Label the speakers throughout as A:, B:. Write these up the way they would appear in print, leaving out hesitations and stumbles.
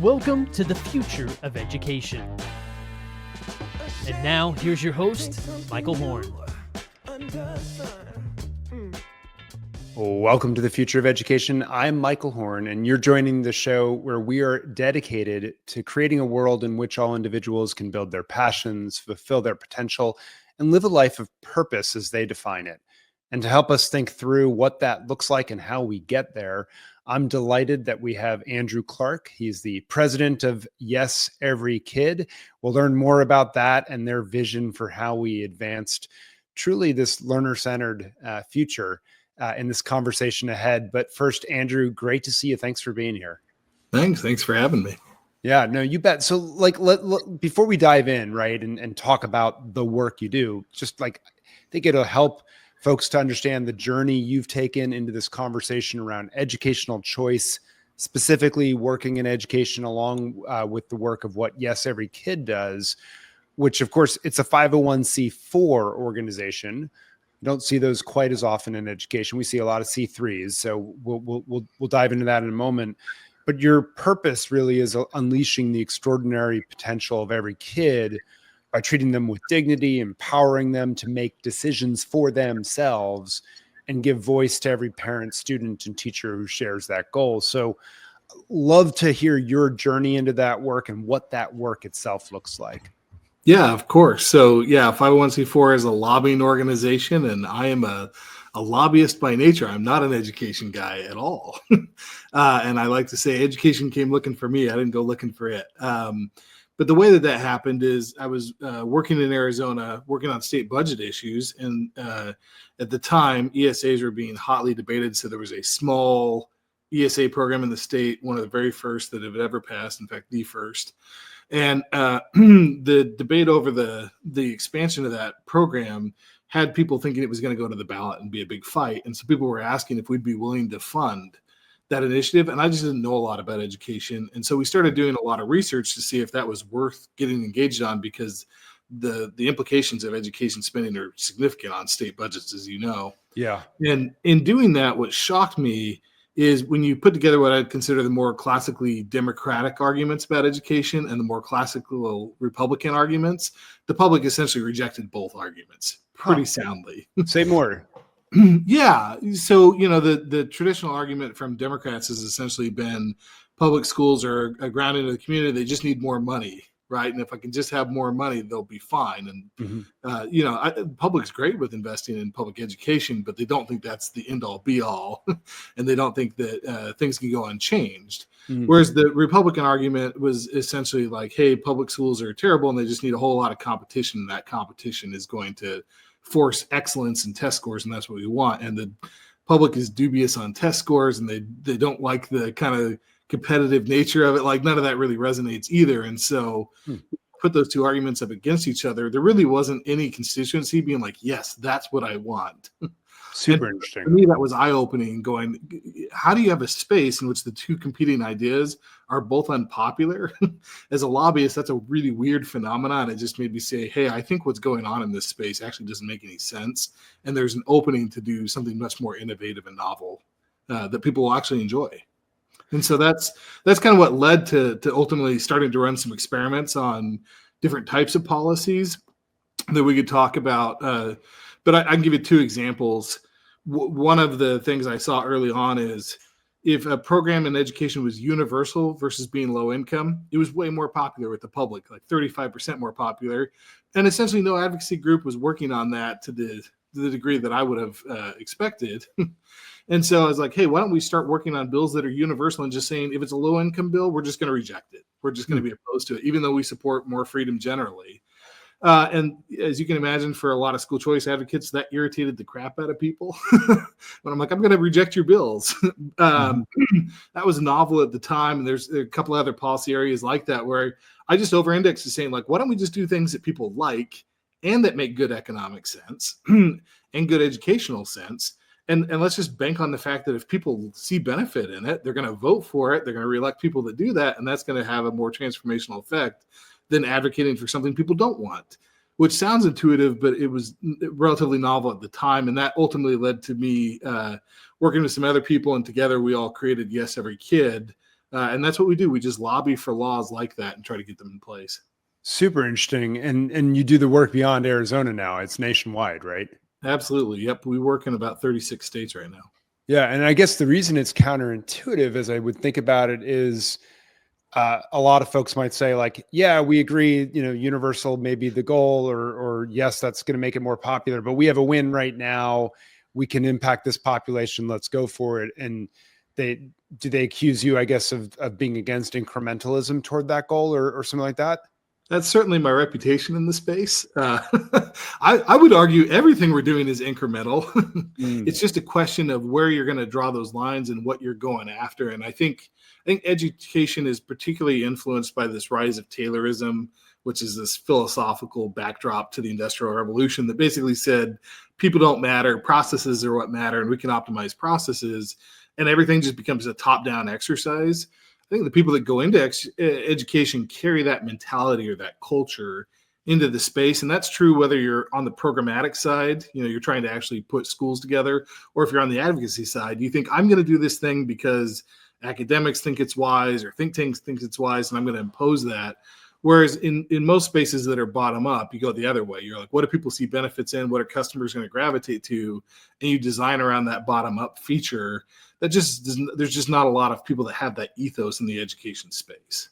A: Welcome to the future of education. And now, here's your host, Michael Horn.
B: Welcome to the future of education. I'm Michael Horn, and you're joining the show where we are dedicated to creating a world in which all individuals can build their passions, fulfill their potential, and live a life of purpose as they define it. And to help us think through what that looks like and how we get there, I'm delighted that we have Andrew Clark. He's the president of Yes Every Kid. We'll learn more about that and their vision for how we advanced truly this learner-centered future in this conversation ahead. But first, Andrew, great to see you. Thanks for being here.
C: Thanks for having me.
B: Yeah, no, you bet. So before we dive in, right, and talk about the work you do, just I think it'll help folks to understand the journey you've taken into this conversation around educational choice, specifically working in education along with the work of what Yes Every Kid does, which of course it's a 501c4 organization. You don't see those quite as often in education. We see a lot of C3s. So we'll dive into that in a moment. But your purpose really is unleashing the extraordinary potential of every kid by treating them with dignity, empowering them to make decisions for themselves, and give voice to every parent, student, and teacher who shares that goal. So love to hear your journey into that work and what that work itself looks like.
C: Yeah, of course. So 501c4 is a lobbying organization, and I am a lobbyist by nature. I'm not an education guy at all. And I like to say education came looking for me. I didn't go looking for it. But the way that happened is I was working in Arizona, working on state budget issues. And at the time, ESAs were being hotly debated. So there was a small ESA program in the state, one of the very first that have ever passed, in fact, the first. And the debate over the expansion of that program had people thinking it was going to go to the ballot and be a big fight. And so people were asking if we'd be willing to fund that initiative. And I just didn't know a lot about education. And so we started doing a lot of research to see if that was worth getting engaged on, because the implications of education spending are significant on state budgets, as you know.
B: Yeah.
C: And in doing that, what shocked me is when you put together what I'd consider the more classically Democratic arguments about education and the more classical Republican arguments, the public essentially rejected both arguments pretty soundly.
B: Say more.
C: Yeah. So, the traditional argument from Democrats has essentially been public schools are a ground into the community. They just need more money, right? And if I can just have more money, they'll be fine. And, public's great with investing in public education, but they don't think that's the end all be all. And they don't think that things can go unchanged. Mm-hmm. Whereas the Republican argument was essentially like, hey, public schools are terrible and they just need a whole lot of competition. And that competition is going to force excellence in test scores, and that's what we want. And the public is dubious on test scores, and they don't like the kind of competitive nature of it. Like none of that really resonates either. And so put those two arguments up against each other, there really wasn't any constituency being like, yes, that's what I want.
B: Super
C: and
B: interesting.
C: For me, that was eye-opening, going, how do you have a space in which the two competing ideas are both unpopular? As a lobbyist, that's a really weird phenomenon. It just made me say, hey, I think what's going on in this space actually doesn't make any sense. And there's an opening to do something much more innovative and novel that people will actually enjoy. And so that's kind of what led to ultimately starting to run some experiments on different types of policies that we could talk about. But I can give you two examples. One of the things I saw early on is if a program in education was universal versus being low income, it was way more popular with the public, like 35% more popular. And essentially no advocacy group was working on that to the degree that I would have expected. And so I was like, hey, why don't we start working on bills that are universal and just saying, if it's a low income bill, we're just going to reject it. We're just going to be opposed to it, even though we support more freedom generally. And as you can imagine, for a lot of school choice advocates, that irritated the crap out of people. But I'm like, I'm going to reject your bills. That was novel at the time. And there's a couple other policy areas like that where I just over-indexed to saying, like, why don't we just do things that people like and that make good economic sense and good educational sense? And let's just bank on the fact that if people see benefit in it, they're going to vote for it. They're going to reelect people that do that. And that's going to have a more transformational effect than advocating for something people don't want, which sounds intuitive, but it was relatively novel at the time. And that ultimately led to me working with some other people. And together we all created Yes Every Kid, And that's what we do. We just lobby for laws like that and try to get them in place.
B: Super interesting. And you do the work beyond Arizona now. It's nationwide, right?
C: Absolutely. Yep. We work in about 36 states right now.
B: Yeah. And I guess the reason it's counterintuitive, as I would think about it, is a lot of folks might say, like, yeah, we agree, universal may be the goal, or yes, that's going to make it more popular, but we have a win right now. We can impact this population. Let's go for it. And do they accuse you, I guess, of being against incrementalism toward that goal or something like that?
C: That's certainly my reputation in the space. I would argue everything we're doing is incremental. It's just a question of where you're going to draw those lines and what you're going after. And I think education is particularly influenced by this rise of Taylorism, which is this philosophical backdrop to the Industrial Revolution that basically said people don't matter, processes are what matter, and we can optimize processes. And everything just becomes a top-down exercise. I think the people that go into education carry that mentality or that culture into the space. And that's true whether you're on the programmatic side, you're trying to actually put schools together, or if you're on the advocacy side, you think I'm going to do this thing because academics think it's wise or think tanks think it's wise, and I'm going to impose that. Whereas in most spaces that are bottom up, you go the other way. You're like, what do people see benefits in? What are customers going to gravitate to? And you design around that bottom up feature. There's just not a lot of people that have that ethos in the education space.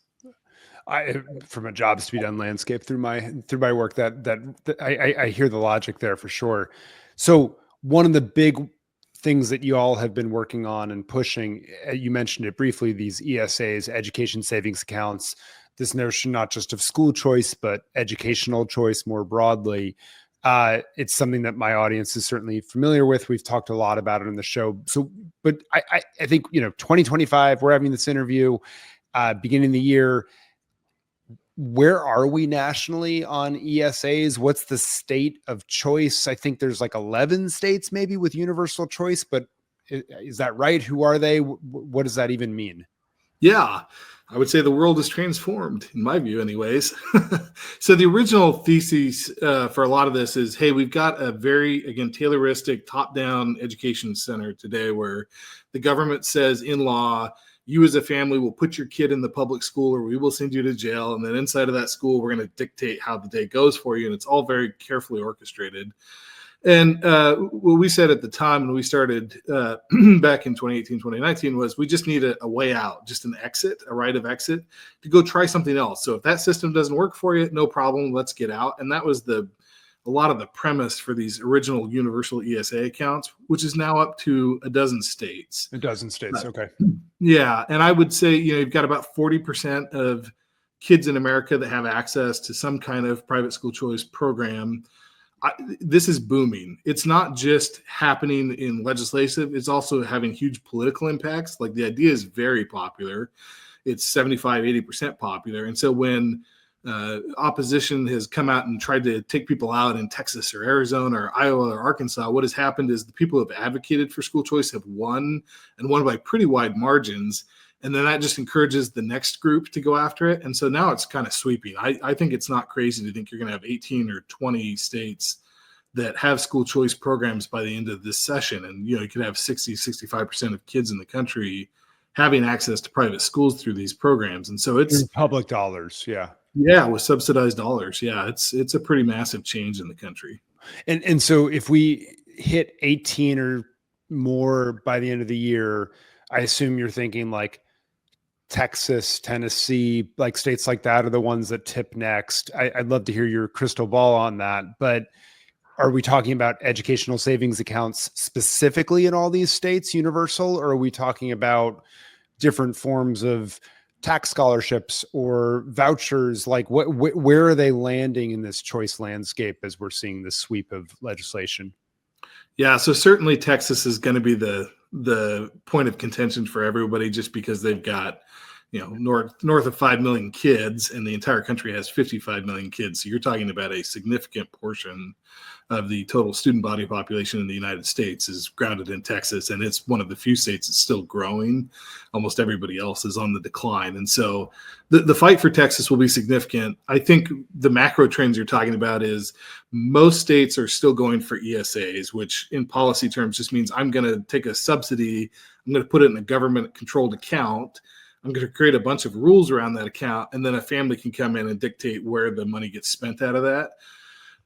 B: From a jobs to be done landscape through my work, that I hear the logic there for sure. So one of the big things that you all have been working on and pushing, you mentioned it briefly, these ESAs, education savings accounts, this notion not just of school choice, but educational choice more broadly. It's something that my audience is certainly familiar with. We've talked a lot about it on the show. So, but I think, 2025, we're having this interview, beginning of the year. Where are we nationally on ESAs? What's the state of choice? I think there's like 11 states maybe with universal choice, but is that right? Who are they? What does that even mean?
C: Yeah, I would say the world is transformed, in my view anyways. So the original thesis for a lot of this is, hey, we've got a very, again, Tayloristic top-down education center today where the government says in law, you as a family will put your kid in the public school or we will send you to jail. And then inside of that school, we're going to dictate how the day goes for you. And it's all very carefully orchestrated. And what we said at the time when we started back in 2018, 2019 was we just need a way out, just an exit, a right of exit to go try something else. So if that system doesn't work for you, no problem, let's get out. And that was a lot of the premise for these original universal ESA accounts, which is now up to a dozen states.
B: A dozen states, okay.
C: Yeah, and I would say, you've got about 40% of kids in America that have access to some kind of private school choice program. This is booming. It's not just happening in legislative, it's also having huge political impacts. Like the idea is very popular. It's 75, 80% popular. And so when opposition has come out and tried to take people out in Texas or Arizona or Iowa or Arkansas, what has happened is the people who have advocated for school choice have won, and won by pretty wide margins. And then that just encourages the next group to go after it. And so now it's kind of sweeping. I think it's not crazy to think you're going to have 18 or 20 states that have school choice programs by the end of this session. And, you could have 60, 65% of kids in the country having access to private schools through these programs. And so it's
B: public dollars. Yeah.
C: Yeah. With subsidized dollars. Yeah. It's a pretty massive change in the country.
B: And so if we hit 18 or more by the end of the year, I assume you're thinking like Texas, Tennessee, like states like that are the ones that tip next. I'd love to hear your crystal ball on that. But are we talking about educational savings accounts specifically in all these states, universal, or are we talking about different forms of tax scholarships or vouchers? Like where are they landing in this choice landscape as we're seeing this sweep of legislation?
C: Yeah, so certainly Texas is going to be the point of contention for everybody, just because they've got, north of 5 million kids, and the entire country has 55 million kids. So you're talking about a significant portion of the total student body population in the United States is grounded in Texas. And it's one of the few states that's still growing. Almost everybody else is on the decline. And so the fight for Texas will be significant. I think the macro trends you're talking about is most states are still going for ESAs, which in policy terms just means I'm going to take a subsidy, I'm going to put it in a government controlled account. I'm going to create a bunch of rules around that account, and then a family can come in and dictate where the money gets spent out of that.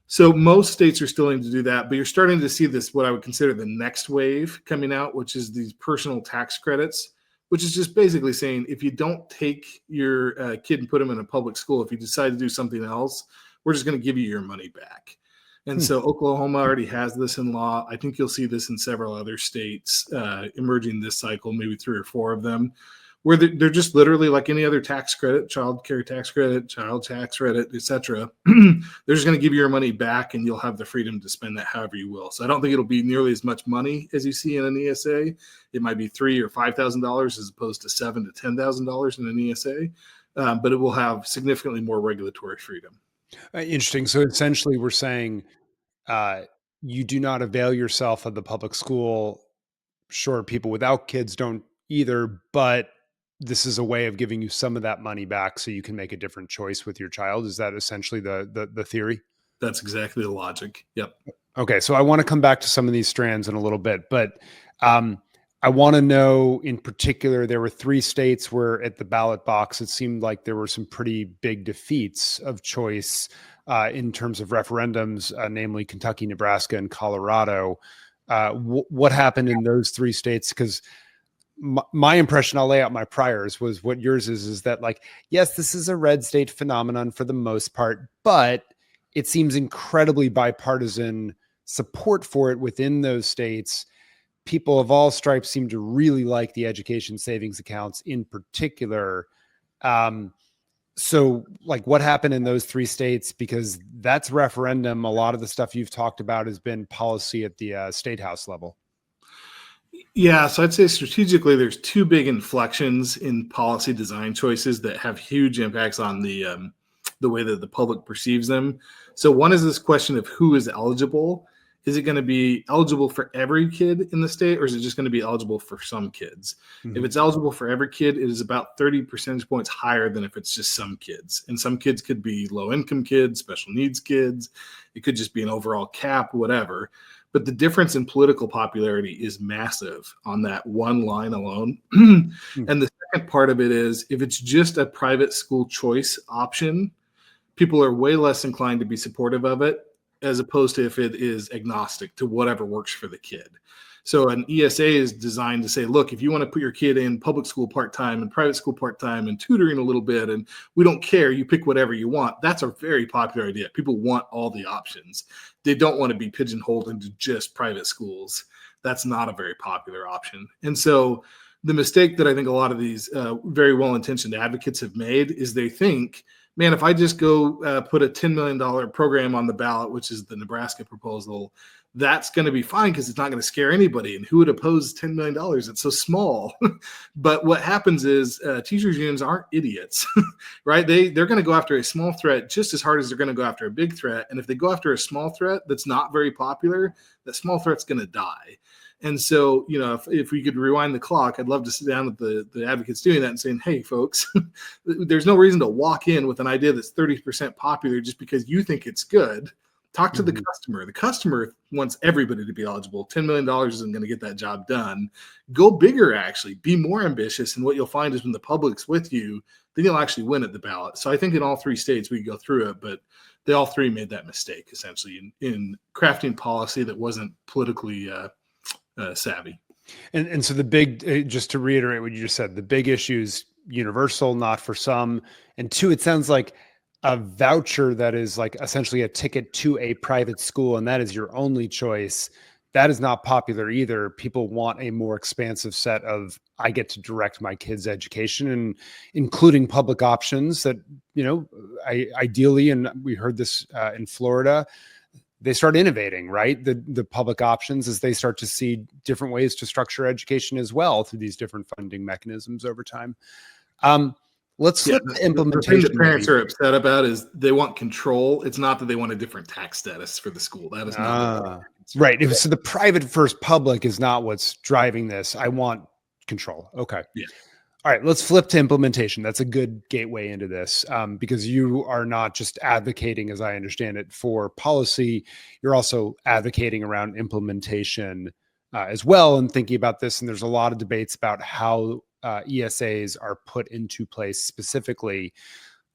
C: So most states are still going to do that, but you're starting to see this, what I would consider the next wave coming out, which is these personal tax credits, which is just basically saying, if you don't take your kid and put them in a public school, if you decide to do something else, we're just going to give you your money back. And so Oklahoma already has this in law. I think you'll see this in several other states emerging this cycle, maybe 3 or 4 of them, where they're just literally like any other tax credit, child care tax credit, child tax credit, etc. They're just going to give you your money back, and you'll have the freedom to spend that however you will. So I don't think it'll be nearly as much money as you see in an ESA. It might be $3,000 or $5,000 as opposed to $7,000 to $10,000 in an ESA, but it will have significantly more regulatory freedom.
B: Interesting. So essentially, we're saying you do not avail yourself of the public school. Sure, people without kids don't either, but this is a way of giving you some of that money back so you can make a different choice with your child. Is that essentially the theory?
C: That's exactly the logic. Yep.
B: Okay, so I want to come back to some of these strands in a little bit, but I want to know in particular, there were 3 states where at the ballot box, it seemed like there were some pretty big defeats of choice in terms of referendums, namely Kentucky, Nebraska, and Colorado. What happened in those 3 states? Because my impression, I'll lay out my priors, was what yours is that like, yes, this is a red state phenomenon for the most part, but it seems incredibly bipartisan support for it within those states. People of all stripes seem to really like the education savings accounts in particular. So like what happened in those 3 states? Because that's referendum. A lot of the stuff you've talked about has been policy at the state house level.
C: Yeah, so I'd say strategically, there's 2 big inflections in policy design choices that have huge impacts on the way that the public perceives them. So one is this question of who is eligible. Is it going to be eligible for every kid in the state, or is it just going to be eligible for some kids? Mm-hmm. If it's eligible for every kid, it is about 30 percentage points higher than if it's just some kids. And some kids could be low-income kids, special needs kids. It could just be an overall cap, whatever. But the difference in political popularity is massive on that one line alone. And the second part of it is, if it's just a private school choice option, people are way less inclined to be supportive of it, as opposed to if it is agnostic to whatever works for the kid. So an ESA is designed to say, look, if you want to put your kid in public school part-time and private school part-time and tutoring a little bit, and we don't care, you pick whatever you want. That's a very popular idea. People want all the options. They don't want to be pigeonholed into just private schools. That's not a very popular option. And so the mistake that I think a lot of these very well-intentioned advocates have made is they think, man, if I just go put a $10 million program on the ballot, which is the Nebraska proposal, that's going to be fine because it's not going to scare anybody. And who would oppose $10 million? It's so small. But what happens is teachers unions aren't idiots, right? They're going to go after a small threat just as hard as they're going to go after a big threat. And if they go after a small threat that's not very popular, that small threat's going to die. And so, you know, if we could rewind the clock, I'd love to sit down with the advocates doing that and saying, hey, folks, there's no reason to walk in with an idea that's 30% popular just because you think it's good. Talk to the customer. The customer wants everybody to be eligible. $10 million isn't going to get that job done. Go bigger, actually. Be more ambitious. And what you'll find is when the public's with you, then you'll actually win at the ballot. So I think in all 3 states, we go through it, but they all 3 made that mistake, essentially, in crafting policy that wasn't politically savvy.
B: And so the big, just to reiterate what you just said, the big issue is universal, not for some. And 2, it sounds like a voucher that is like essentially a ticket to a private school, and that is your only choice. That is not popular either. People want a more expansive set of, I get to direct my kids' education, and including public options that, you know, ideally, and we heard this in Florida, they start innovating, right? The public options as they start to see different ways to structure education as well through these different funding mechanisms over time. Let's flip the implementation.
C: The thing that parents are upset about is they want control. It's not that they want a different tax status for the school. That is not
B: right. So the private versus public is not what's driving this. I want control. Okay.
C: Yeah.
B: All right. Let's flip to implementation. That's a good gateway into this because you are not just advocating, as I understand it, for policy. You're also advocating around implementation as well and thinking about this. And there's a lot of debates about how ESAs are put into place specifically.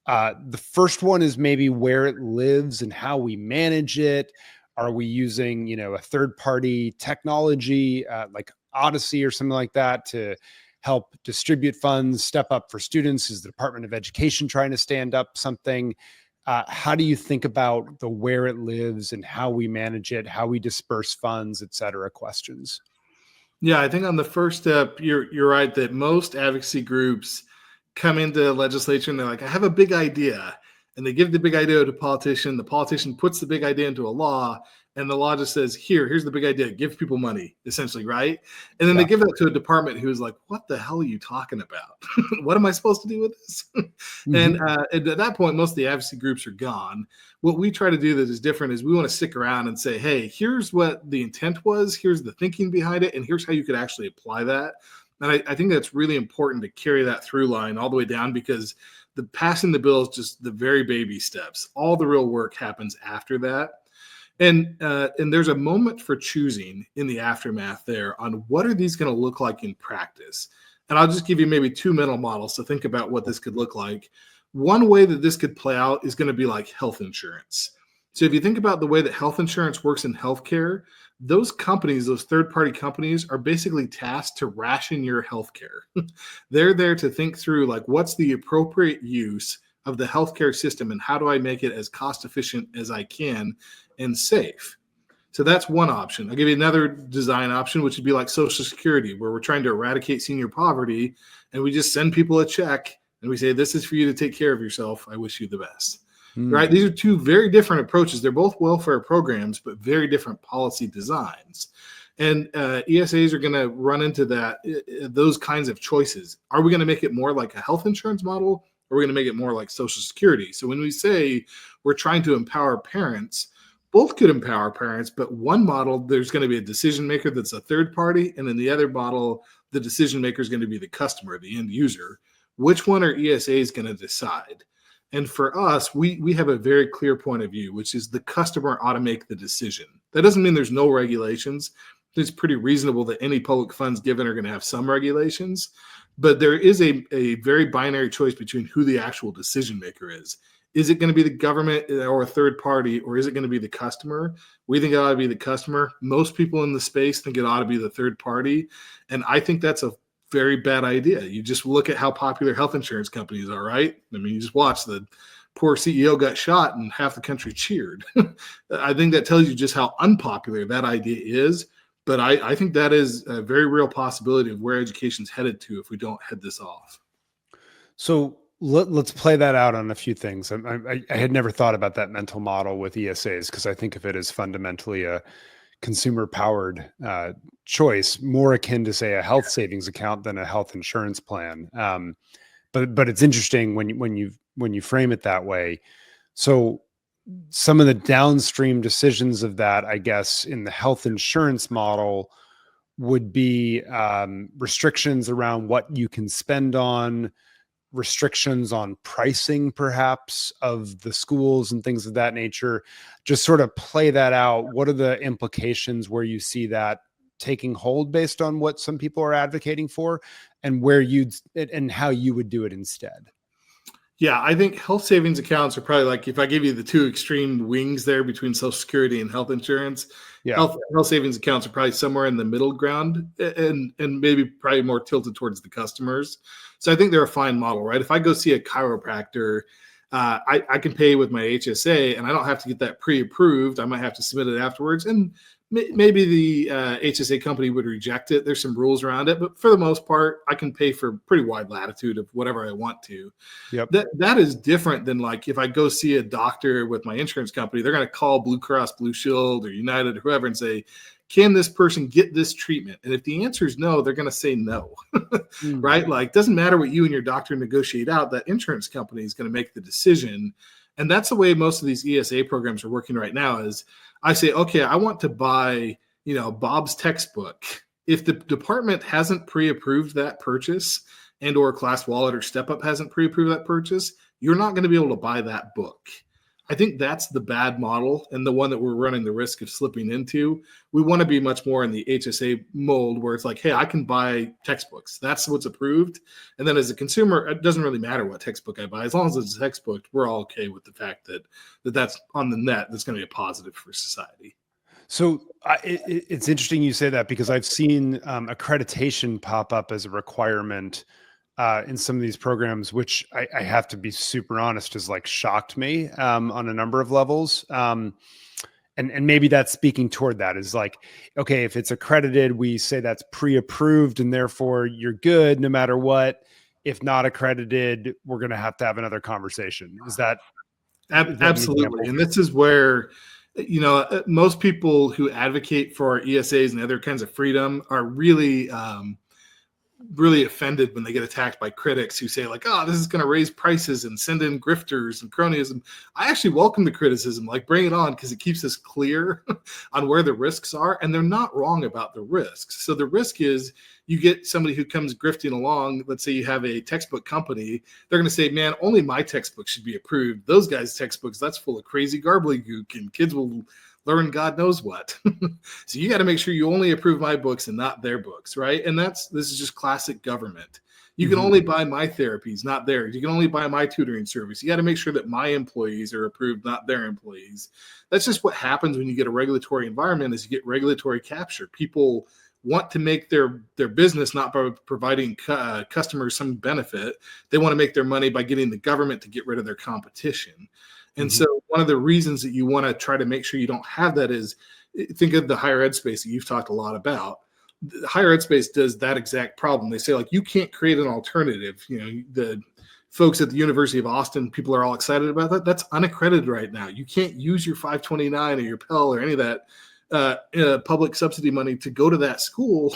B: The first one is maybe where it lives and how we manage it. Are we using, a third-party technology like Odyssey or something like that to help distribute funds, step up for students? Is the Department of Education trying to stand up something? How do you think about the where it lives and how we manage it, how we disperse funds, et cetera, questions?
C: Yeah, I think on the first step, you're right that most advocacy groups come into legislature and they're like, I have a big idea. And they give the big idea to a politician. The politician puts the big idea into a law, and the law just says, here's the big idea. Give people money, essentially, right? And then they give that to a department who's like, what the hell are you talking about? What am I supposed to do with this? And at that point, most of the advocacy groups are gone. What we try to do that is different is we want to stick around and say, hey, here's what the intent was. Here's the thinking behind it. And here's how you could actually apply that. And I think that's really important to carry that through line all the way down, because the passing the bill is just the very baby steps. All the real work happens after that. And there's a moment for choosing in the aftermath there on what are these going to look like in practice. And I'll just give you maybe two mental models to think about what this could look like. One way that this could play out is going to be like health insurance. So if you think about the way that health insurance works in healthcare, those companies, those third-party companies, are basically tasked to ration your healthcare. They're there to think through, like, what's the appropriate use of the healthcare system and how do I make it as cost efficient as I can and safe. So that's one option. I'll give you another design option, which would be like Social Security, where we're trying to eradicate senior poverty, and we just send people a check and we say, this is for you to take care of yourself. I wish you the best. Right? These are two very different approaches. They're both welfare programs, but very different policy designs. And ESAs are going to run into those kinds of choices. Are we going to make it more like a health insurance model, or are we going to make it more like Social Security? So when we say we're trying to empower parents, both could empower parents, but one model, there's going to be a decision maker that's a third party, and in the other model, the decision maker is going to be the customer, the end user. Which one are ESAs going to decide? And for us, we have a very clear point of view, which is the customer ought to make the decision. That doesn't mean there's no regulations. It's pretty reasonable that any public funds given are going to have some regulations, but there is a very binary choice between who the actual decision maker is. Is it going to be the government or a third party, or is it going to be the customer? We think it ought to be the customer. Most people in the space think it ought to be the third party. And I think that's a very bad idea. You just look at how popular health insurance companies are, right? I mean, you just watch the poor CEO got shot and half the country cheered. I think that tells you just how unpopular that idea is. But I think that is a very real possibility of where education's headed to if we don't head this off.
B: So let's play that out on a few things. I had never thought about that mental model with ESAs, because I think of it as fundamentally a consumer-powered choice, more akin to, say, a health savings account than a health insurance plan. But it's interesting when you frame it that way. So some of the downstream decisions of that, I guess, in the health insurance model would be restrictions around what you can spend on, restrictions on pricing, perhaps, of the schools and things of that nature. Just sort of play that out. What are the implications where you see that taking hold based on what some people are advocating for, and and how you would do it instead?
C: Yeah, I think health savings accounts are probably, like, if I give you the two extreme wings there between Social Security and health insurance, health savings accounts are probably somewhere in the middle ground, and maybe probably more tilted towards the customers. So I think they're a fine model, right? If I go see a chiropractor, I can pay with my HSA, and I don't have to get that pre-approved. I might have to submit it afterwards, and maybe the HSA company would reject it. There's some rules around it, but for the most part, I can pay for pretty wide latitude of whatever I want to.
B: Yep.
C: That is different than, like, if I go see a doctor with my insurance company, they're going to call Blue Cross Blue Shield or United or whoever and say, can this person get this treatment? And if the answer is no, they're going to say no, right? Like, doesn't matter what you and your doctor negotiate out, that insurance company is going to make the decision. And that's the way most of these ESA programs are working right now. Is I say, okay, I want to buy, Bob's textbook. If the department hasn't pre-approved that purchase, and or Class Wallet or Step Up hasn't pre-approved that purchase, you're not going to be able to buy that book. I think that's the bad model and the one that we're running the risk of slipping into. We want to be much more in the HSA mold where it's like, hey, I can buy textbooks. That's what's approved. And then as a consumer, it doesn't really matter what textbook I buy. As long as it's a textbook, we're all okay with the fact that that's on the net. That's going to be a positive for society.
B: So it's interesting you say that, because I've seen accreditation pop up as a requirement in some of these programs, which I have to be super honest, has like shocked me on a number of levels. And maybe that's speaking toward that is like, okay, if it's accredited, we say that's pre-approved and therefore you're good no matter what. If not accredited, we're going to have another conversation. Is that
C: absolutely? And this is where, most people who advocate for ESAs and other kinds of freedom are really offended when they get attacked by critics who say like, oh, this is going to raise prices and send in grifters and cronyism. I actually welcome the criticism, like bring it on, because it keeps us clear on where the risks are. And they're not wrong about the risks. So the risk is you get somebody who comes grifting along. Let's say you have a textbook company. They're going to say, man, only my textbook should be approved. Those guys' textbooks, that's full of crazy gobbledygook and kids will learn God knows what. So you got to make sure you only approve my books and not their books, right? And this is just classic government. You can only buy my therapies, not theirs. You can only buy my tutoring service. You got to make sure that my employees are approved, not their employees. That's just what happens when you get a regulatory environment, is you get regulatory capture. People want to make their business not by providing customers some benefit. They want to make their money by getting the government to get rid of their competition. And so one of the reasons that you want to try to make sure you don't have that is, think of the higher ed space that you've talked a lot about. The higher ed space does that exact problem. They say like, you can't create an alternative. The folks at the University of Austin, people are all excited about that. That's unaccredited right now. You can't use your 529 or your Pell or any of that public subsidy money to go to that school.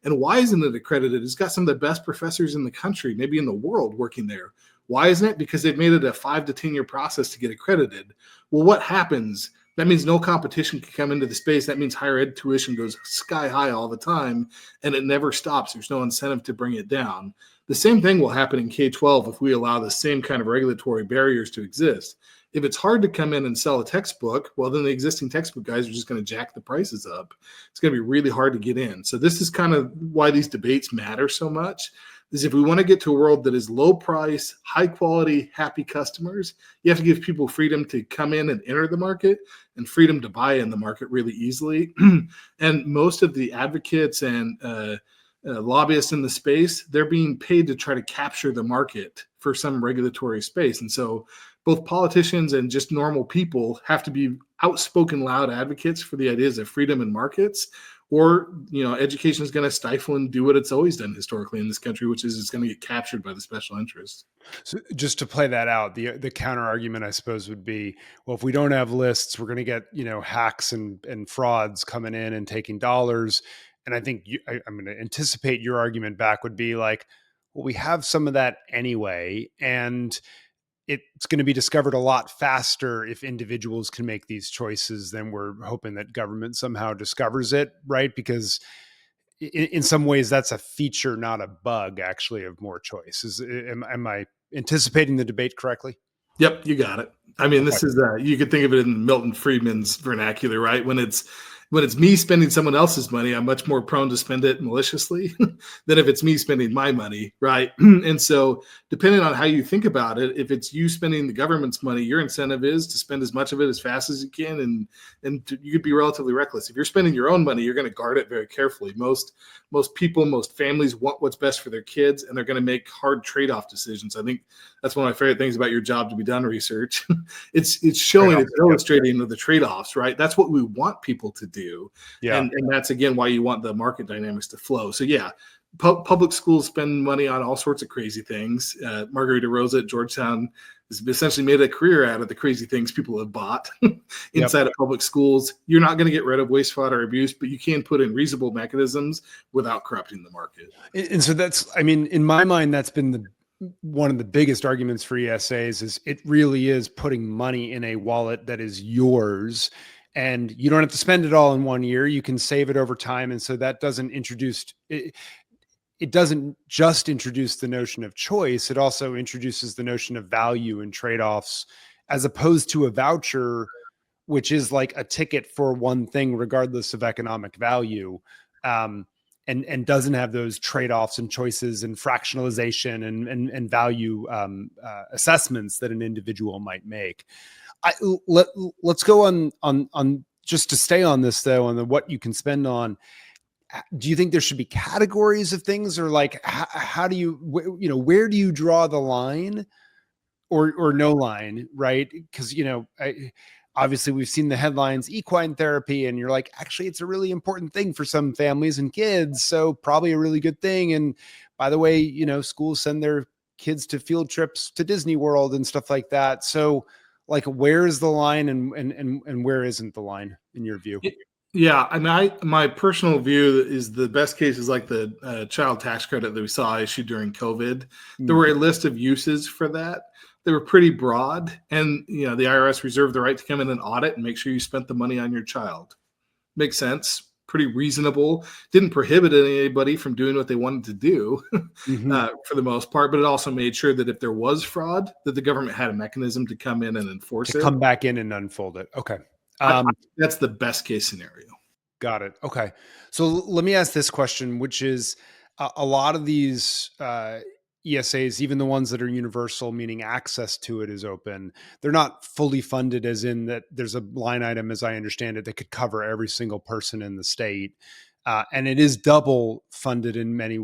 C: And why isn't it accredited? It's got some of the best professors in the country, maybe in the world, working there. Why isn't it? Because they've made it a 5 to 10 year process to get accredited. Well, what happens? That means no competition can come into the space. That means higher ed tuition goes sky high all the time, and it never stops. There's no incentive to bring it down. The same thing will happen in K-12 if we allow the same kind of regulatory barriers to exist. If it's hard to come in and sell a textbook, well, then the existing textbook guys are just going to jack the prices up. It's going to be really hard to get in. So this is kind of why these debates matter so much. Is if we want to get to a world that is low price, high quality, happy customers, you have to give people freedom to come in and enter the market and freedom to buy in the market really easily. And most of the advocates and lobbyists in the space, they're being paid to try to capture the market for some regulatory space. And so both politicians and just normal people have to be outspoken, loud advocates for the ideas of freedom and markets, or, education is going to stifle and do what it's always done historically in this country, which is it's going to get captured by the special interests.
B: So just to play that out, the counter argument, I suppose, would be, well, if we don't have lists, we're going to get, hacks and frauds coming in and taking dollars. And I think I'm going to anticipate your argument back would be like, well, we have some of that anyway. And it's going to be discovered a lot faster if individuals can make these choices than we're hoping that government somehow discovers it, right? Because in some ways that's a feature, not a bug, actually, of more choice. Am I anticipating the debate correctly?
C: Yep, you got it. I mean, this is you could think of it in Milton Friedman's vernacular, right? When it's me spending someone else's money, I'm much more prone to spend it maliciously than if it's me spending my money, right? And so depending on how you think about it, if it's you spending the government's money, your incentive is to spend as much of it as fast as you can, and you could be relatively reckless. If you're spending your own money, you're going to guard it very carefully. Most people, most families want what's best for their kids, and they're going to make hard trade-off decisions. I think that's one of my favorite things about your job to be done research. It's showing, it's illustrating the trade-offs, right? That's what we want people to do. Yeah. And that's, again, why you want the market dynamics to flow. So, yeah, public schools spend money on all sorts of crazy things. Margarita Rosa at Georgetown has essentially made a career out of the crazy things people have bought inside of public schools. You're not going to get rid of waste, fraud, or abuse, but you can put in reasonable mechanisms without corrupting the market.
B: And so that's, I mean, in my mind, that's been one of the biggest arguments for ESAs is it really is putting money in a wallet that is yours. And you don't have to spend it all in 1 year. You can save it over time. And so that doesn't introduce it doesn't just introduce the notion of choice. It also introduces the notion of value and trade-offs as opposed to a voucher, which is like a ticket for one thing, regardless of economic value. And doesn't have those trade-offs and choices and fractionalization and value assessments that an individual might make. Let's go on just to stay on this though, on the what you can spend on. Do you think there should be categories of things, or like how do you where do you draw the line, or no line, right? Because obviously we've seen the headlines equine therapy, and you're like, actually it's a really important thing for some families and kids, so probably a really good thing. And by the way, schools send their kids to field trips to Disney World and stuff like that. So like, where is the line, and where isn't the line in your view?
C: Yeah, I mean, my personal view is the best case is like the child tax credit that we saw issued during COVID. There were a list of uses for that. They were pretty broad, and the IRS reserved the right to come in and audit and make sure you spent the money on your child. Makes sense. Pretty reasonable. Didn't prohibit anybody from doing what they wanted to do for the most part, but it also made sure that if there was fraud, that the government had a mechanism to come in and enforce it.
B: Come back in and unfold it. Okay.
C: That's the best case scenario.
B: Got it. Okay. So let me ask this question, which is a lot of these ESAs, even the ones that are universal, meaning access to it is open, they're not fully funded, as in that there's a line item, as I understand it, that could cover every single person in the state. And it is double funded in many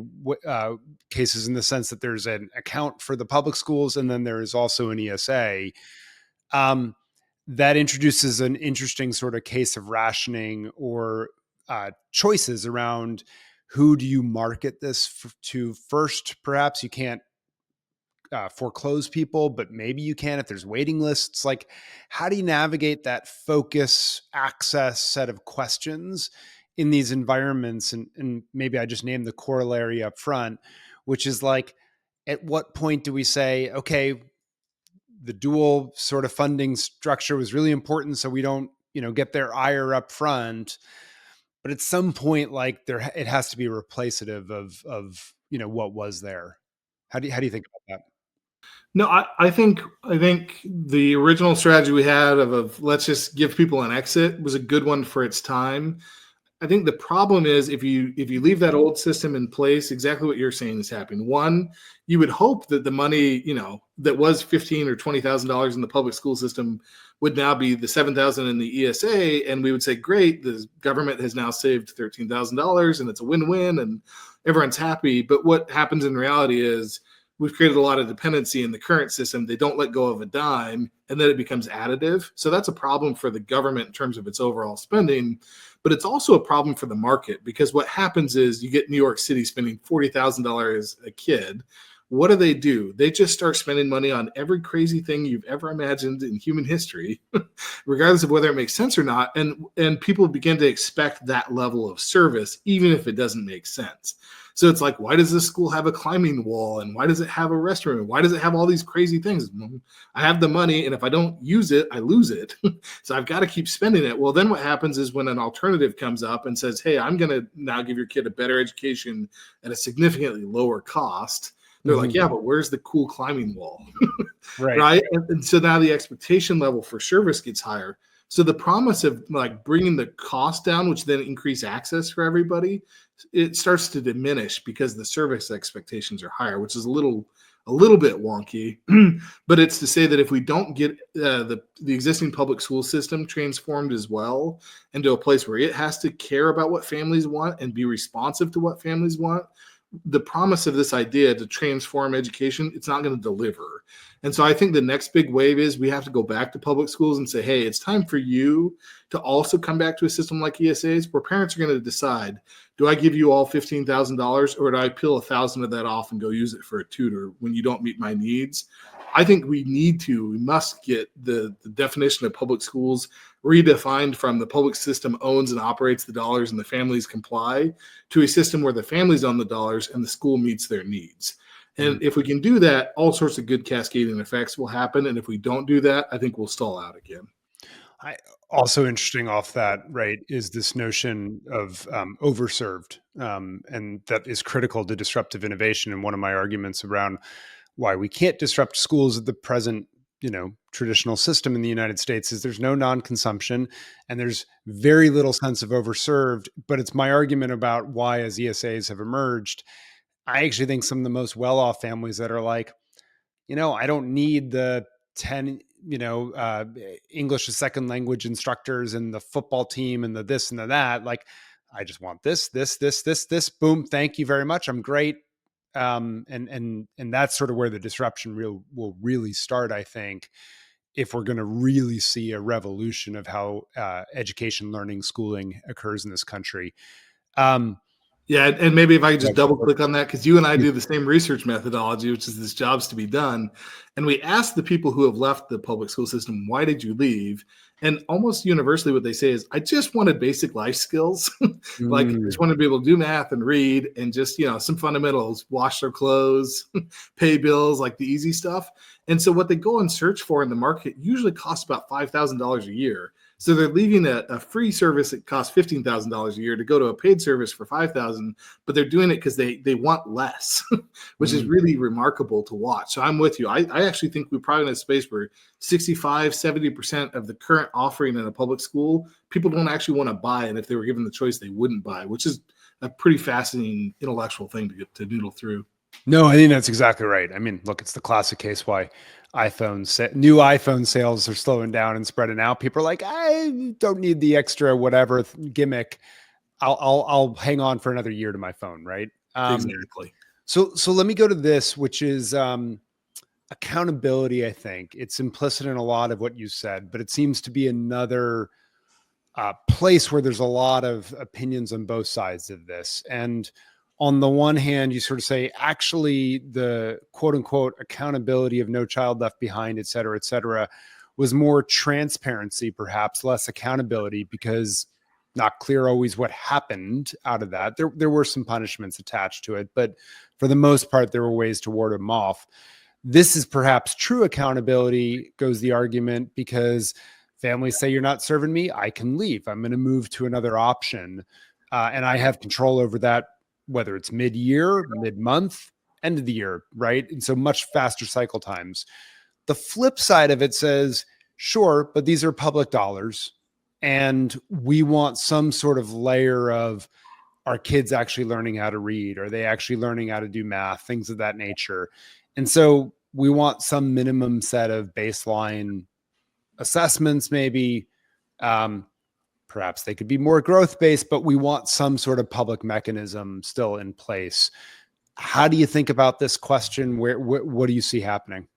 B: cases, in the sense that there's an account for the public schools, and then there is also an ESA. That introduces an interesting sort of case of rationing, or choices around who do you market this to first. Perhaps you can't foreclose people, but maybe you can if there's waiting lists. Like, how do you navigate that focus access set of questions in these environments? And maybe I just named the corollary up front, which is like, at what point do we say, okay, the dual sort of funding structure was really important, so we don't, get their ire up front, but at some point, like, it has to be replacative of what was there. How do you think about that?
C: No, I think the original strategy we had of let's just give people an exit was a good one for its time. I think the problem is if you leave that old system in place, exactly what you're saying is happening. One, you would hope that the money, that was $15,000 or $20,000 in the public school system would now be the $7,000 in the ESA, and we would say, great, the government has now saved $13,000, and it's a win-win, and everyone's happy. But what happens in reality is we've created a lot of dependency in the current system. They don't let go of a dime, and then it becomes additive. So that's a problem for the government in terms of its overall spending. But it's also a problem for the market, because what happens is you get New York City spending $40,000 a kid. What do? They just start spending money on every crazy thing you've ever imagined in human history, regardless of whether it makes sense or not. And people begin to expect that level of service, even if it doesn't make sense. So it's like, why does this school have a climbing wall? And why does it have a restroom? And why does it have all these crazy things? I have the money, and if I don't use it, I lose it. So I've got to keep spending it. Well, then what happens is when an alternative comes up and says, hey, I'm going to now give your kid a better education at a significantly lower cost, they're like, yeah, but where's the cool climbing wall? Right. And so now the expectation level for service gets higher. So the promise of like bringing the cost down, which then increase access for everybody, it starts to diminish because the service expectations are higher, which is a little bit wonky. But it's to say that if we don't get the existing public school system transformed as well into a place where it has to care about what families want and be responsive to what families want, the promise of this idea to transform education, it's not going to deliver. And so I think the next big wave is we have to go back to public schools and say, hey, it's time for you to also come back to a system like ESAs, where parents are going to decide, do I give you all $15,000, or do I peel $1,000 of that off and go use it for a tutor when you don't meet my needs? I think we must get the definition of public schools redefined from the public system owns and operates the dollars and the families comply, to a system where the families own the dollars and the school meets their needs. And if we can do that, all sorts of good cascading effects will happen. And if we don't do that, I think we'll stall out again.
B: Also interesting off that, right, is this notion of overserved, and that is critical to disruptive innovation. And one of my arguments around why we can't disrupt schools at the present, traditional system in the United States is there's no non-consumption and there's very little sense of overserved. But it's my argument about why, as ESAs have emerged, I actually think some of the most well-off families that are like, I don't need the 10, English as second language instructors and the football team and the this and the that. Like, I just want this, boom. Thank you very much. I'm great. And that's sort of where the disruption will really start, I think, if we're going to really see a revolution of how education, learning, schooling occurs in this country.
C: Yeah, and maybe if I could just double click on that, because you and I do the same research methodology, which is this jobs to be done. And we asked the people who have left the public school system, why did you leave? And almost universally what they say is, I just wanted basic life skills. Like, I just wanted to be able to do math and read and just, some fundamentals, wash their clothes, pay bills, like the easy stuff. And so what they go and search for in the market usually costs about $5,000 a year. So they're leaving a free service that costs $15,000 a year to go to a paid service for $5,000, but they're doing it because they want less, which is really remarkable to watch. So I'm with you. I actually think we're probably in a space where 65, 70% of the current offering in a public school, people don't actually want to buy it. If they were given the choice, they wouldn't buy, which is a pretty fascinating intellectual thing to get to noodle through.
B: No, I think that's exactly right. I mean, look, it's the classic case why new iPhone sales are slowing down and spreading out. People are like, I don't need the extra whatever gimmick. I'll hang on for another year to my phone, right?
C: Exactly.
B: So let me go to this, which is accountability. I think it's implicit in a lot of what you said, but it seems to be another place where there's a lot of opinions on both sides of this. And on the one hand, you sort of say, actually, the quote unquote accountability of No Child Left Behind, et cetera, was more transparency, perhaps less accountability, because not clear always what happened out of that. There were some punishments attached to it, but for the most part, there were ways to ward them off. This is perhaps true accountability, goes the argument, because families say, you're not serving me, I can leave. I'm going to move to another option. And I have control over that, whether it's mid-year, mid-month, end of the year, right? And so much faster cycle times. The flip side of it says, sure, but these are public dollars, and we want some sort of layer of, are kids actually learning how to read? Are they actually learning how to do math? Things of that nature. And so we want some minimum set of baseline assessments, maybe. Perhaps they could be more growth-based, but we want some sort of public mechanism still in place. How do you think about this question? What do you see happening?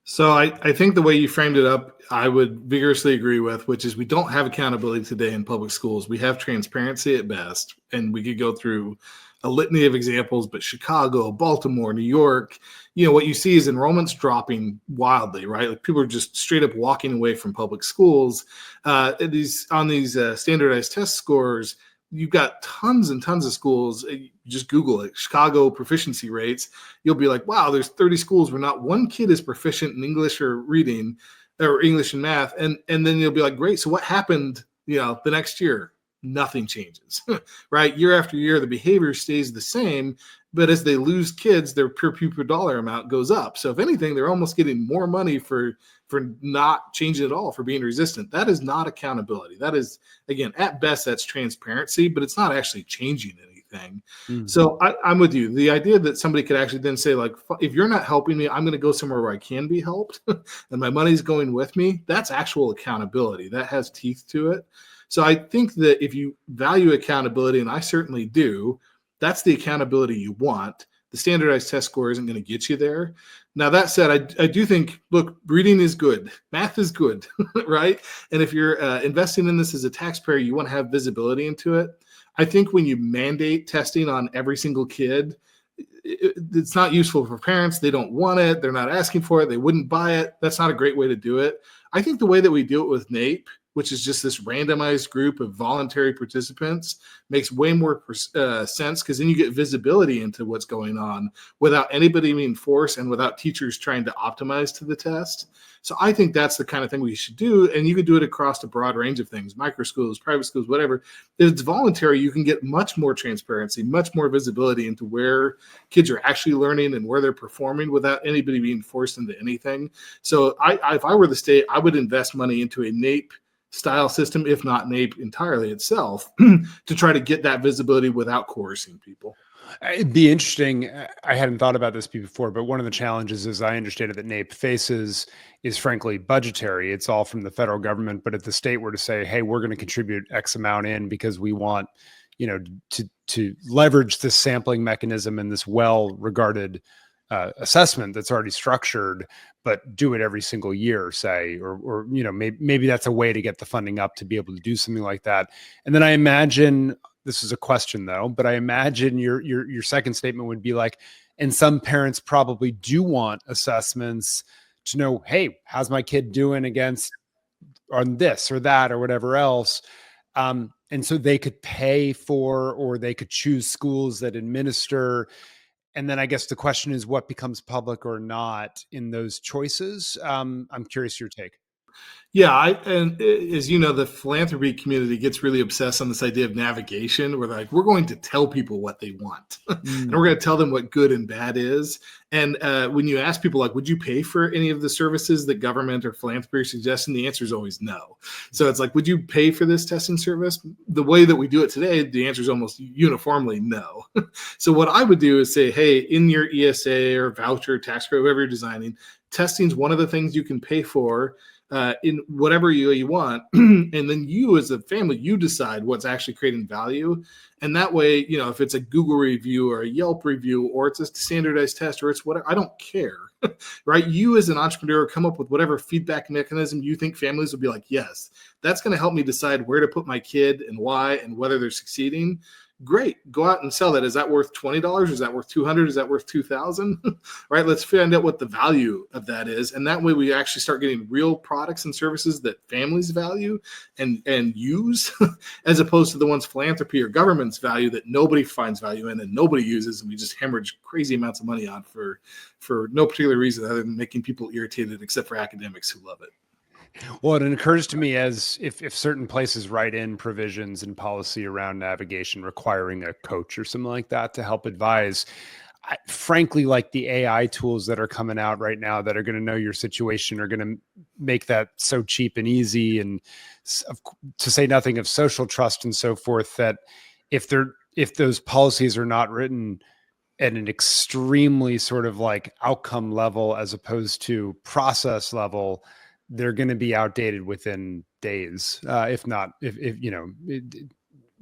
C: So I think the way you framed it up, I would vigorously agree with, which is we don't have accountability today in public schools. We have transparency at best, and we could go through a litany of examples, but Chicago, Baltimore, New York, what you see is enrollments dropping wildly, right? Like, people are just straight up walking away from public schools. On these standardized test scores, you've got tons and tons of schools. You just Google it, Chicago proficiency rates. You'll be like, wow, there's 30 schools where not one kid is proficient in English or reading or English and math. And then you'll be like, great. So what happened, the next year? Nothing changes, right? Year after year, the behavior stays the same, but as they lose kids, their per pupil dollar amount goes up. So if anything, they're almost getting more money for not changing at all, for being resistant. That is not accountability. That is, again, at best, that's transparency, but it's not actually changing anything. So I'm with you. The idea that somebody could actually then say, like, if you're not helping me, I'm going to go somewhere where I can be helped and my money's going with me. That's actual accountability. That has teeth to it. So I think that if you value accountability, and I certainly do, that's the accountability you want. The standardized test score isn't going to get you there. Now, that said, I do think, look, reading is good. Math is good, right? And if you're investing in this as a taxpayer, you want to have visibility into it. I think when you mandate testing on every single kid, it's not useful for parents. They don't want it. They're not asking for it. They wouldn't buy it. That's not a great way to do it. I think the way that we do it with NAEP which is just this randomized group of voluntary participants, makes way more sense, because then you get visibility into what's going on without anybody being forced and without teachers trying to optimize to the test. So I think that's the kind of thing we should do. And you could do it across a broad range of things, micro schools, private schools, whatever. If it's voluntary, you can get much more transparency, much more visibility into where kids are actually learning and where they're performing without anybody being forced into anything. So if I were the state, I would invest money into a NAEP style system, if not NAEP entirely itself, to try to get that visibility without coercing people.
B: It'd be interesting. I hadn't thought about this before, but one of the challenges, as I understand it, that NAEP faces is frankly budgetary. It's all from the federal government, but if the state were to say, hey, we're going to contribute X amount in because we want, to leverage this sampling mechanism and this well-regarded assessment that's already structured, but do it every single year, say, or maybe that's a way to get the funding up to be able to do something like that. And then I imagine, this is a question though, but I imagine your second statement would be like, and some parents probably do want assessments to know, hey, how's my kid doing against on this or that or whatever else. And so they could pay for, or they could choose schools that administer. And then I guess the question is what becomes public or not in those choices. I'm curious your take.
C: Yeah, and as you know, the philanthropy community gets really obsessed on this idea of navigation, where we're going to tell people what they want, and we're going to tell them what good and bad is. And when you ask people, like, would you pay for any of the services that government or philanthropy are suggesting, the answer is always no. So it's like, would you pay for this testing service? The way that we do it today, the answer is almost uniformly no. So what I would do is say, hey, in your ESA or voucher, tax credit, whatever you're designing, testing is one of the things you can pay for in whatever you want. And then you as a family, you decide what's actually creating value. And that way, if it's a Google review or a Yelp review, or it's a standardized test, or it's whatever, I don't care, right? You as an entrepreneur come up with whatever feedback mechanism you think families will be like, yes, that's going to help me decide where to put my kid and why and whether they're succeeding. Great, go out and sell that. Is that worth $20? Is that worth $200? Is that worth $2,000? Right? Let's find out what the value of that is. And that way we actually start getting real products and services that families value and use, as opposed to the ones philanthropy or governments value that nobody finds value in and nobody uses. And we just hemorrhage crazy amounts of money on for no particular reason other than making people irritated, except for academics who love it.
B: Well, it occurs to me as if certain places write in provisions and policy around navigation requiring a coach or something like that to help advise, frankly, like the AI tools that are coming out right now that are going to know your situation are going to make that so cheap and easy. And to say nothing of social trust and so forth, that if those policies are not written at an extremely sort of like outcome level as opposed to process level, they're going to be outdated within days, if not,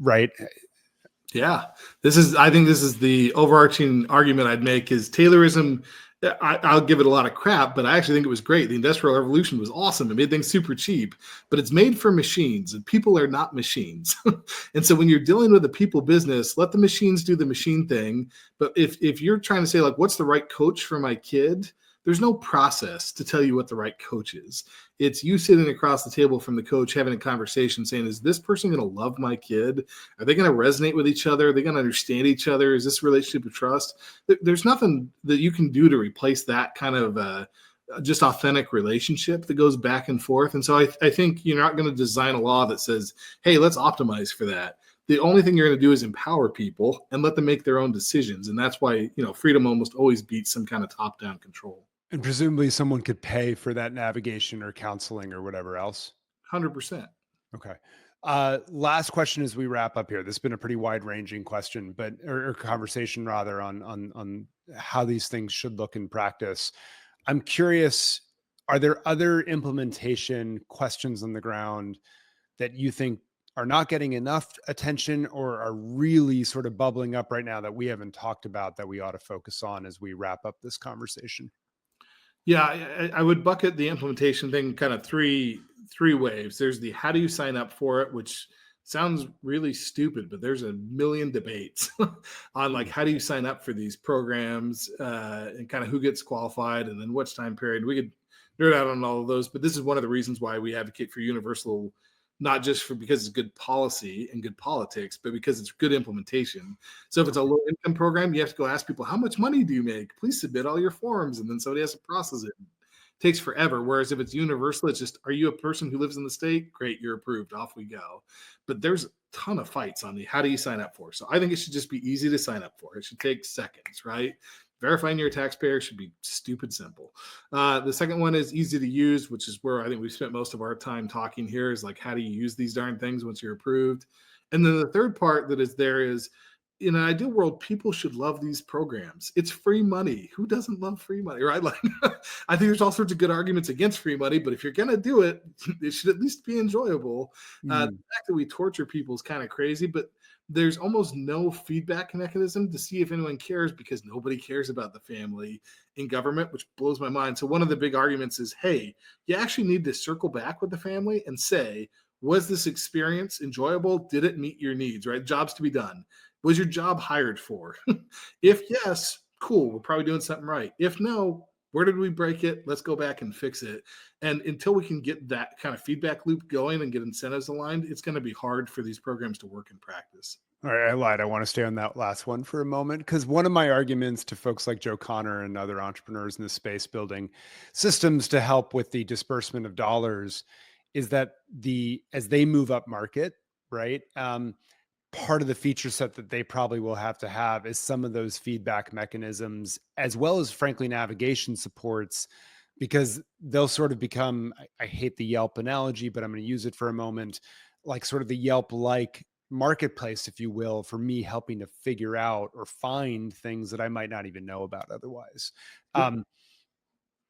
B: right?
C: Yeah, I think this is the overarching argument I'd make is Taylorism. I'll give it a lot of crap, but I actually think it was great. The Industrial Revolution was awesome. It made things super cheap, but it's made for machines, and people are not machines. And so when you're dealing with a people business, let the machines do the machine thing. But if you're trying to say, like, what's the right coach for my kid? There's no process to tell you what the right coach is. It's you sitting across the table from the coach, having a conversation saying, is this person going to love my kid? Are they going to resonate with each other? Are they going to understand each other? Is this relationship of trust? There's nothing that you can do to replace that kind of just authentic relationship that goes back and forth. And so I think you're not going to design a law that says, hey, let's optimize for that. The only thing you're going to do is empower people and let them make their own decisions. And that's why, freedom almost always beats some kind of top-down control.
B: And presumably someone could pay for that navigation or counseling or whatever else.
C: 100%.
B: Okay. Last question as we wrap up here. This has been a pretty wide-ranging question, or conversation rather, on how these things should look in practice. I'm curious, are there other implementation questions on the ground that you think are not getting enough attention or are really sort of bubbling up right now that we haven't talked about that we ought to focus on as we wrap up this conversation?
C: Yeah, I would bucket the implementation thing kind of three waves. There's the how do you sign up for it, which sounds really stupid, but there's a million debates on like how do you sign up for these programs and kind of who gets qualified and then what's time period. We could nerd out on all of those, but this is one of the reasons why we advocate for universal not just because it's good policy and good politics, but because it's good implementation. So if it's a low income program, you have to go ask people, how much money do you make? Please submit all your forms. And then somebody has to process it. It takes forever. Whereas if it's universal, it's just, are you a person who lives in the state? Great, you're approved. Off we go. But there's a ton of fights on the how do you sign up for. So I think it should just be easy to sign up for. It should take seconds, right? Verifying you're a taxpayer should be stupid simple. The second one is easy to use, which is where I think we've spent most of our time talking here, is like, how do you use these darn things once you're approved? And then the third part that is there is, in an ideal world, people should love these programs. It's free money. Who doesn't love free money, right? Like, I think there's all sorts of good arguments against free money, but if you're going to do it, it should at least be enjoyable. The fact that we torture people is kind of crazy, but there's almost no feedback mechanism to see if anyone cares, because nobody cares about the family in government, which blows my mind. So one of the big arguments is, hey, you actually need to circle back with the family and say, was this experience enjoyable? Did it meet your needs, right? Jobs to be done. Was your job hired for? If yes, cool, we're probably doing something right. If no, where did we break it? Let's go back and fix it. And until we can get that kind of feedback loop going and get incentives aligned, it's going to be hard for these programs to work in practice.
B: All right, I lied. I want to stay on that last one for a moment, because one of my arguments to folks like Joe Connor and other entrepreneurs in the space building systems to help with the disbursement of dollars is that as they move up market, right? Part of the feature set that they probably will have to have is some of those feedback mechanisms, as well as, frankly, navigation supports, because they'll sort of become, I hate the Yelp analogy, but I'm going to use it for a moment, like sort of the Yelp-like marketplace, if you will, for me helping to figure out or find things that I might not even know about otherwise.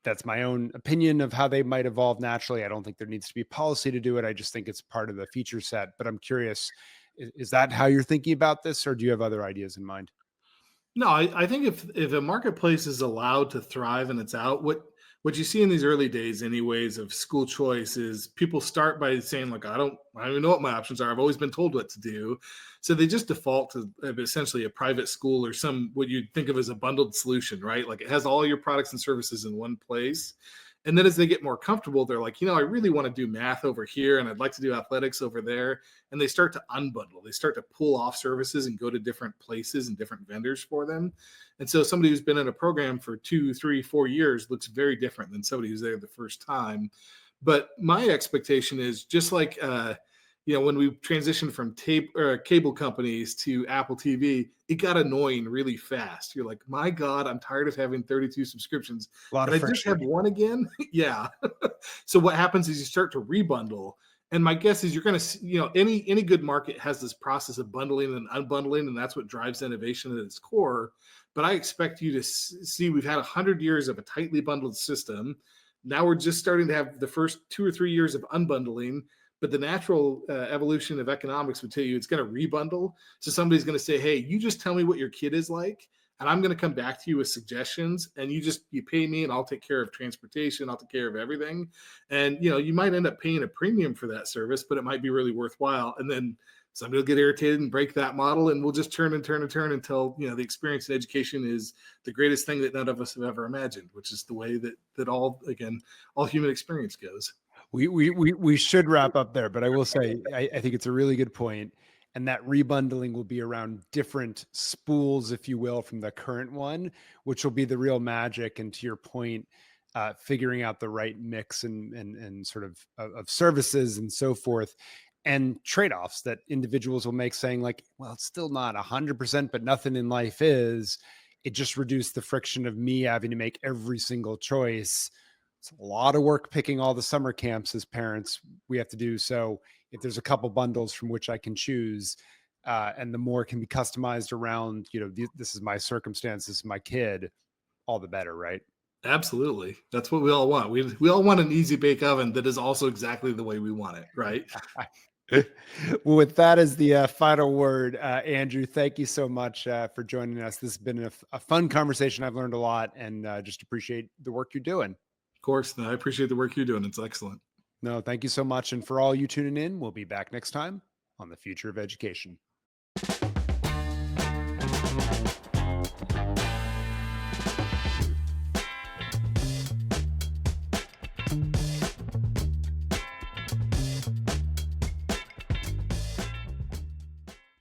B: That's my own opinion of how they might evolve naturally. I don't think there needs to be policy to do it. I just think it's part of the feature set, but I'm curious, is that how you're thinking about this, or do you have other ideas in mind?
C: No, I think if a marketplace is allowed to thrive and it's out, what you see in these early days, anyways, of school choice is people start by saying, like, I don't even know what my options are. I've always been told what to do. So they just default to essentially a private school or what you'd think of as a bundled solution, right? Like, it has all your products and services in one place. And then as they get more comfortable, they're like, I really want to do math over here and I'd like to do athletics over there. And they start to unbundle. They start to pull off services and go to different places and different vendors for them. And so somebody who's been in a program for 2, 3, 4 years looks very different than somebody who's there the first time. But my expectation is just like, when we transitioned from cable companies to Apple TV, it got annoying really fast. You're like, my God, I'm tired of having 32 subscriptions. And I just have one again? Yeah. So what happens is you start to rebundle. And my guess is you're going to, any good market has this process of bundling and unbundling, and that's what drives innovation at its core. But I expect you to see we've had 100 years of a tightly bundled system. Now we're just starting to have the first 2 or 3 years of unbundling. But the natural evolution of economics would tell you it's going to rebundle. So somebody's going to say, hey, you just tell me what your kid is like, and I'm going to come back to you with suggestions, and you pay me and I'll take care of transportation. I'll take care of everything. And, you might end up paying a premium for that service, but it might be really worthwhile. And then somebody will get irritated and break that model, and we'll just turn and turn and turn until, the experience in education is the greatest thing that none of us have ever imagined, which is the way that all human experience goes.
B: We should wrap up there, but I will say, I think it's a really good point. And that rebundling will be around different spools, if you will, from the current one, which will be the real magic. And to your point, figuring out the right mix and sort of services and so forth, and trade-offs that individuals will make, saying like, well, it's still not 100%, but nothing in life is. It just reduced the friction of me having to make every single choice. It's a lot of work picking all the summer camps as parents we have to do. So if there's a couple bundles from which I can choose, and the more can be customized around, this is my circumstance, this is my kid, all the better, right?
C: Absolutely. That's what we all want. We all want an easy bake oven that is also exactly the way we want it, right?
B: Well, with that as the final word, Andrew, thank you so much for joining us. This has been a fun conversation. I've learned a lot, and just appreciate the work you're doing.
C: Of course. No, I appreciate the work you're doing. It's excellent.
B: No, thank you so much. And for all you tuning in, we'll be back next time on The Future of Education.